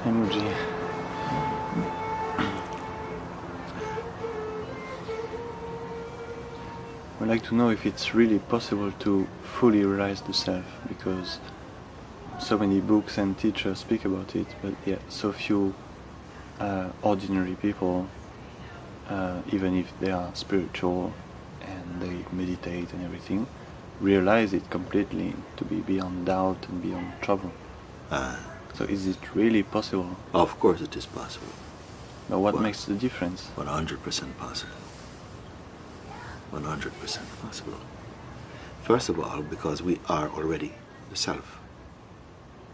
Hey Mooji. I'd like to know if it's really possible to fully realize the self, because so many books and teachers speak about it, but yet so few ordinary people, even if they are spiritual and they meditate and everything, realize it completely to be beyond doubt and beyond trouble. So is it really possible? Of course it is possible. But what makes the difference? 100% possible. 100% possible. First of all, because we are already the self.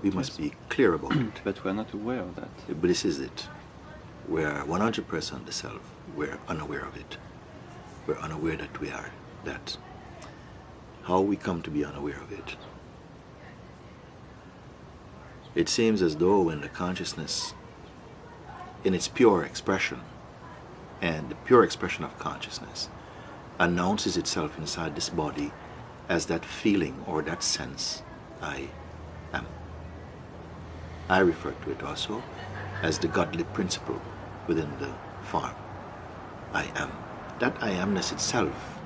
We must be clear about it. But we're not aware of that. But this is it. We're 100% the self. We're unaware of it. We're unaware that we are that. How we come to be unaware of it? It seems as though when the consciousness, in its pure expression, and the pure expression of consciousness, announces itself inside this body as that feeling or that sense, I am. I refer to it also as the godly principle within the form. I am. That I amness itself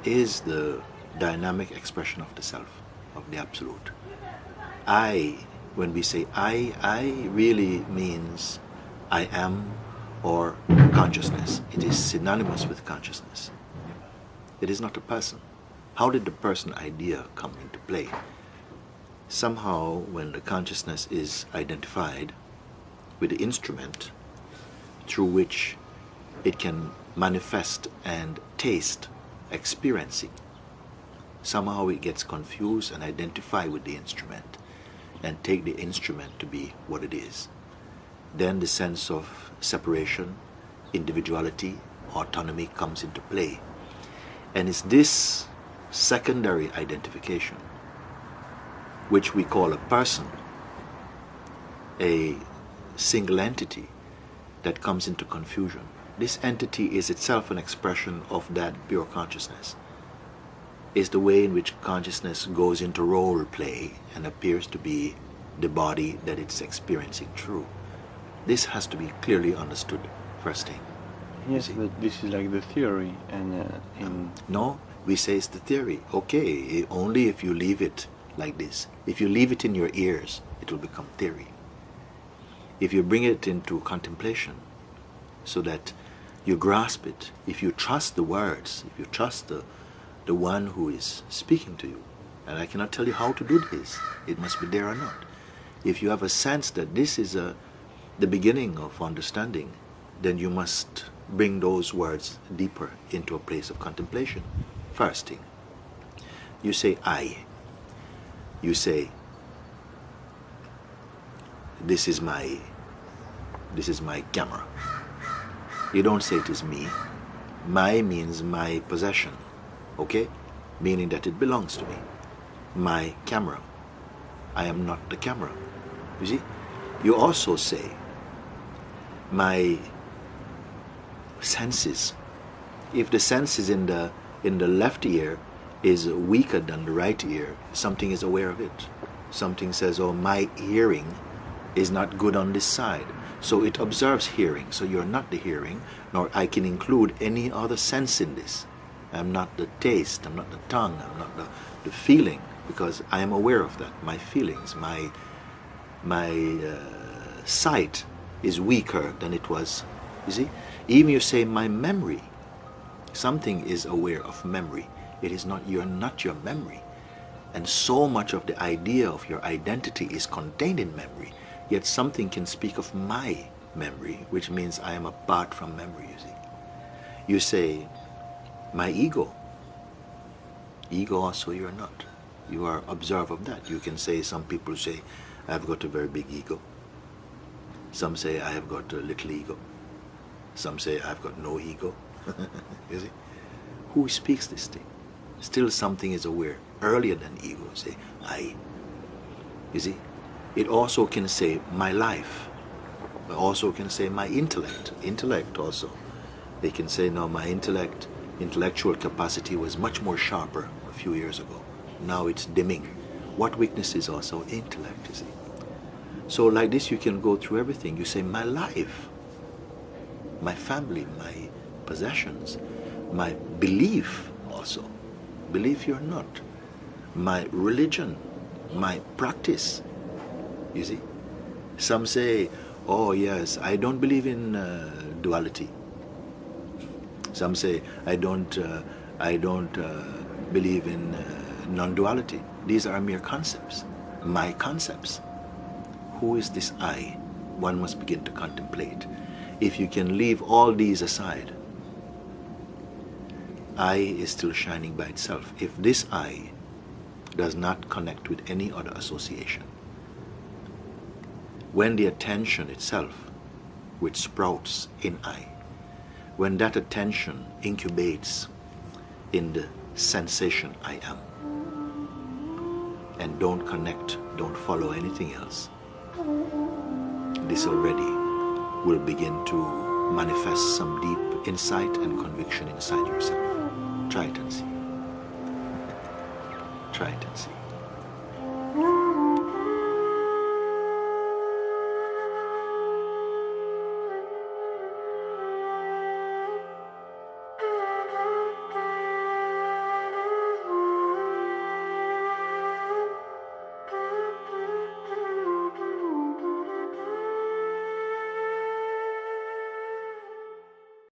is the dynamic expression of the self, of the absolute. I, when we say I really means I am or consciousness. It is synonymous with consciousness. It is not a person. How did the person idea come into play? Somehow, when the consciousness is identified with the instrument through which it can manifest and taste experiencing, somehow it gets confused and identify with the instrument and take the instrument to be what it is. Then the sense of separation, individuality, autonomy comes into play. And it's this secondary identification, which we call a person, a single entity, that comes into confusion. This entity is itself an expression of that pure consciousness. It's the way in which consciousness goes into role play and appears to be the body that it's experiencing through. This has to be clearly understood, first thing. Yes, but this is like the theory, and No, we say it's the theory. Okay, only if you leave it like this. If you leave it in your ears, it will become theory. If you bring it into contemplation, so that you grasp it, if you trust the words, if you trust the one who is speaking to you, and I cannot tell you how to do this, it must be there or not. If you have a sense that this is the beginning of understanding, then you must bring those words deeper into a place of contemplation. First thing, you say I. You say, this is my camera. You don't say it is me. My means my possession, okay? Meaning that it belongs to me. My camera. I am not the camera. You see? You also say, my senses. If the senses in the left ear is weaker than the right ear, something is aware of it. Something says, oh, my hearing is not good on this side. So it observes hearing. So you're not the hearing, nor I can include any other sense in this. I'm not the taste, I'm not the tongue, I'm not the feeling, because I am aware of that. My feelings, my sight is weaker than it was. You see? Even you say my memory. Something is aware of memory. It is not, you're not your memory. And so much of the idea of your identity is contained in memory. Yet something can speak of my memory, which means I am apart from memory, you see. You say, my ego. Ego also you're not. You are observed of that. You can say, some people say, I've got a very big ego. Some say, I have got a little ego. Some say, I've got no ego. You see? Who speaks this thing? Still something is aware. Earlier than ego, say, I. You see? It also can say, my life. It also can say, my intellect. Intellect also. They can say, no, my intellectual capacity was much more sharper a few years ago. Now it's dimming. What weakness is also intellect, you see? So like this you can go through everything. You say, my life, my family, my possessions, my belief also, belief you're not, my religion, my practice. You see, some say, oh yes, I don't believe in duality. Some say, I don't believe in non-duality. These are mere concepts, my concepts. Who is this I? One must begin to contemplate. If you can leave all these aside, I is still shining by itself. If this I does not connect with any other association, when the attention itself, which sprouts in I, when that attention incubates in the sensation I am, and don't connect, don't follow anything else, this already will begin to manifest some deep insight and conviction inside yourself. Try it and see. Try it and see.